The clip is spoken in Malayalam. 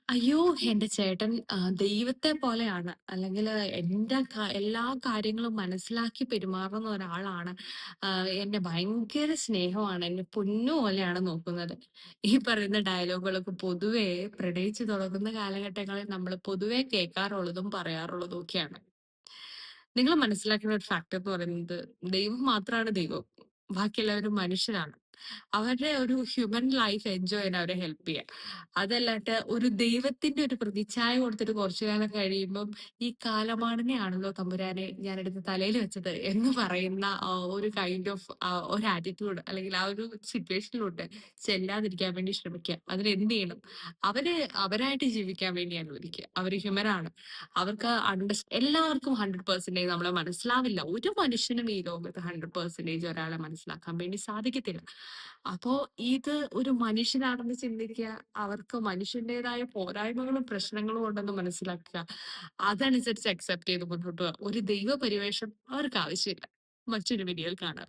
അയ്യോ! എന്റെ ചേട്ടൻ ദൈവത്തെ പോലെയാണ്. അല്ലെങ്കില് എന്റെ എല്ലാ കാര്യങ്ങളും മനസ്സിലാക്കി പെരുമാറുന്ന ഒരാളാണ്. എന്നെ ഭയങ്കര സ്നേഹമാണ്. എന്നെ പൊന്നു പോലെയാണ് നോക്കുന്നത്. ഈ പറയുന്ന ഡയലോഗുകളൊക്കെ പൊതുവേ പ്രണയിച്ച് തുടങ്ങുന്ന കാലഘട്ടങ്ങളിൽ നമ്മള് പൊതുവേ കേൾക്കാറുള്ളതും പറയാറുള്ളതും ഒക്കെയാണ്. നിങ്ങള് മനസ്സിലാക്കേണ്ട ഒരു ഫാക്ട് എന്ന് പറയുന്നത് ദൈവം മാത്രാണ് ദൈവം. ബാക്കിയെല്ലാവരും മനുഷ്യരാണ്. അവരുടെ ഒരു ഹ്യൂമൻ ലൈഫ് എൻജോയ് ചെയ്യാൻ അവരെ ഹെൽപ്പ് ചെയ്യാ. അതല്ലാണ്ട് ഒരു ദൈവത്തിന്റെ ഒരു പ്രതിച്ഛായ കൊടുത്തിട്ട് കുറച്ചു കാലം കഴിയുമ്പം ഈ കാലമാടനെയാണല്ലോ തമ്പുരാനെ ഞാനെടുത്ത് തലയിൽ വെച്ചത് എന്ന് പറയുന്ന ഒരു കൈൻഡ് ഓഫ് ഒരു ആറ്റിറ്റ്യൂഡ് അല്ലെങ്കിൽ ആ ഒരു സിറ്റുവേഷനിലോട്ട് ചെല്ലാതിരിക്കാൻ വേണ്ടി ശ്രമിക്കുക. അതിനെന്ത് ചെയ്യണം? അവര് അവരായിട്ട് ജീവിക്കാൻ വേണ്ടി അനുവദിക്കുക. അവര് ഹ്യൂമനാണ്. അവർക്ക് എല്ലാവർക്കും 100% നമ്മളെ മനസ്സിലാവില്ല. ഒരു മനുഷ്യനും ഈ ലോകത്ത് 100% ഒരാളെ മനസ്സിലാക്കാൻ വേണ്ടി സാധിക്കത്തില്ല. അപ്പോ ഇത് ഒരു മനുഷ്യനാണെന്ന് ചിന്തിക്കുക, അവർക്ക് മനുഷ്യന്റേതായ പോരായ്മകളും പ്രശ്നങ്ങളും ഉണ്ടെന്ന് മനസ്സിലാക്കുക. അതനുസരിച്ച് അക്സെപ്റ്റ് ചെയ്ത് മുന്നോട്ട് പോവുക. ഒരു ദൈവ പരിവേഷം അവർക്ക് ആവശ്യമില്ല. മറ്റൊരു വീഡിയോയിൽ കാണാം.